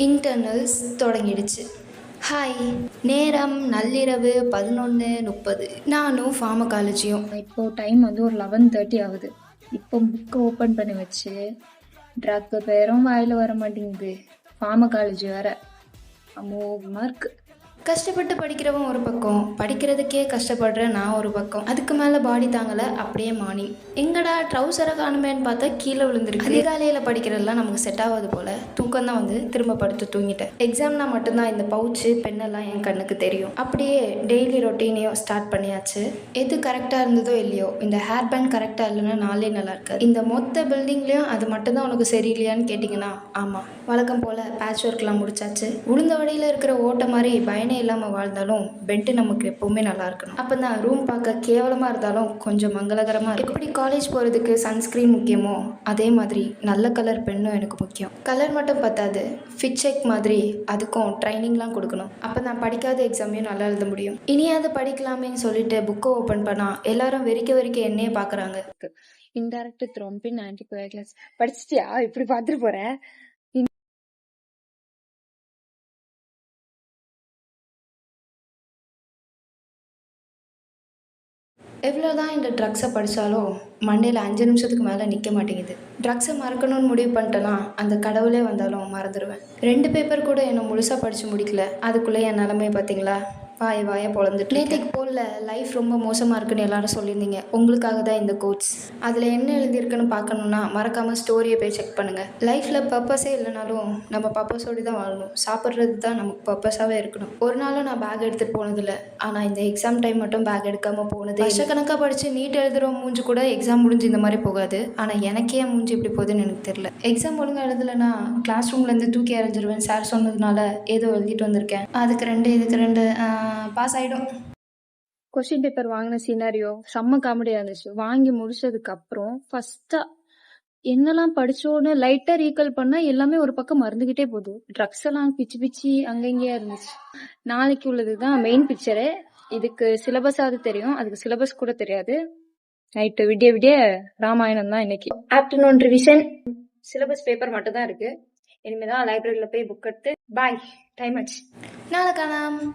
Internals தொடங்கிடுச்சு. Hi, நேரம் நள்ளிரவு 11:30. நானும் ஃபார்மகாலஜியும். இப்போது டைம் வந்து ஒரு 11:30 ஆகுது. இப்போ புக்கை ஓப்பன் பண்ணி வச்சு ட்ரக்கு பேரும் வாயில் வர மாட்டேங்குது. ஃபார்மகாலஜி வேற அமோகமாக இருக்குது. கஷ்டப்பட்டு படிக்கிறவன் ஒரு பக்கம், படிக்கிறதுக்கே கஷ்டப்படுற நான் ஒரு பக்கம். அதுக்கு மேலே பாடி தாங்கலை, அப்படியே மார்னிங். எங்கடா ட்ரௌசரை காணுமேன்னு பார்த்தா கீழே விழுந்துருக்கு. அதிகாலையில் படிக்கிறதெல்லாம் நமக்கு செட் ஆகாது போல். தூக்கம் தான் வந்து திரும்ப படுத்து தூங்கிட்டேன். எக்ஸாம்னா மட்டும்தான் இந்த பவுச்சு பெண்ணெல்லாம் என் கண்ணுக்கு தெரியும். அப்படியே டெய்லி ரொட்டீனையும் ஸ்டார்ட் பண்ணியாச்சு. எது கரெக்டாக இருந்ததோ இல்லையோ, இந்த ஹேர் பேண்ட் கரெக்டாக இல்லைன்னா நாளே நல்லா இருக்காது. இந்த மொத்த பில்டிங்லேயும் அது மட்டும்தான் உனக்கு சரியில்லையான்னு கேட்டிங்கன்னா ஆமாம். வழக்கம் போல் பேட்ச் ஒர்க்லாம் முடிச்சாச்சு. உளுந்த வடையில் இருக்கிற ஓட்ட மாதிரி பயனே இல்லாமல் வாழ்ந்தாலும் பெட்டு நமக்கு எப்போவுமே நல்லா இருக்கணும். அப்போ தான் ரூம் பார்க்க கேவலமாக இருந்தாலும் கொஞ்சம் மங்களகரமாக இருக்கும். எப்படி காலேஜ் போகிறதுக்கு சன்ஸ்க்ரீன் முக்கியமோ அதே மாதிரி நல்ல கலர் பெண்ணும் எனக்கு முக்கியம். கலர் மட்டும் பத்தாது, ஃபிட் செக் மாதிரி அதுக்கும் ட்ரைனிங்லாம் கொடுக்கணும். அப்போ நான் படிக்காத எக்ஸாமையும் நல்லா எழுத முடியும். இனியாவது படிக்கலாமேன்னு சொல்லிட்டு புக்கை ஓப்பன் பண்ணால் எல்லாரும் வெறிக்க என்னையே பார்க்குறாங்க. இன்டைரக்ட் த்ரோம்பின் ஆன்டிகோயாகுலன்ஸ் படிச்சிட்டியா? இப்படி பார்த்துட்டு போகிறேன். எவ்வளோ தான் இந்த ட்ரக்ஸை படித்தாலும் மண்டையில் 5 நிமிஷத்துக்கு மேலே நிற்க மாட்டேங்குது. ட்ரக்ஸை மறக்கணும்னு முடிவு பண்ணிட்டேன்னா அந்த கடவுளே வந்தாலும் மறந்துடுவேன். 2 பேப்பர் கூட என்னை முழுசாக படித்து முடிக்கல. அதுக்குள்ளே என் நிலமையை பார்த்தீங்களா? வாயை பொழந்துட்டு. நேற்றுக்கு போல லைஃப் ரொம்ப மோசமாக இருக்குன்னு எல்லாரும் சொல்லியிருந்தீங்க. உங்களுக்காக தான் இந்த கோட்ஸ். அதில் என்ன எழுதியிருக்குன்னு பார்க்கணுன்னா மறக்காமல் ஸ்டோரியை போய் செக் பண்ணுங்கள். லைஃப்பில் பர்பஸே இல்லைனாலும் நம்ம பர்பஸோடு தான் வாழணும். சாப்பிட்றது தான் நமக்கு பர்பஸாகவே இருக்கணும். ஒரு நாளும் நான் பேக் எடுத்துகிட்டு போனதில்லை. ஆனால் இந்த எக்ஸாம் டைம் மட்டும் பேக் எடுக்காமல் போனது. வருஷக்கணக்காக படித்து நீட் எழுதுகிற மூஞ்சி கூட எக்ஸாம் முடிஞ்சு இந்த மாதிரி போகாது. ஆனால் எனக்கே மூஞ்சி இப்படி போகுதுன்னு எனக்கு தெரியல. எக்ஸாம் ஒழுங்காக எழுதலைன்னா கிளாஸ் ரூம்லேருந்து தூக்கி எறிஞ்சிருவேன் சார் சொன்னதுனால ஏதோ எழுதிட்டு வந்திருக்கேன். அதுக்கு 2 பாஸ் ஆகிடும். கொஸ்டின் பேப்பர் வாங்கின சீனாரியோ செம்ம காமெடியாக இருந்துச்சு. வாங்கி முடிச்சதுக்கு அப்புறம் ஃபர்ஸ்டா என்னெல்லாம் படிச்சோன்னு லைட்டா ரீகால் பண்ணா எல்லாமே ஒரு பக்கம் மறந்துகிட்டே போகுது. ட்ரக்ஸ் எல்லாம் பிச்சு அங்கங்கேயா இருந்துச்சு. நாளைக்கு உள்ளதுதான் மெயின் பிக்சரு. இதுக்கு சிலபஸாவது தெரியும், அதுக்கு சிலபஸ் கூட தெரியாது. நைட்டு விடிய ராமாயணம் தான் இன்னைக்கு. Afternoon revision. சிலபஸ் பேப்பர் மட்டும் தான் இருக்கு. இனிமேதான் லைப்ரரியில போய் புக் எடுத்து. பாய், டைம் ஆச்சு. நாளை காணாம்.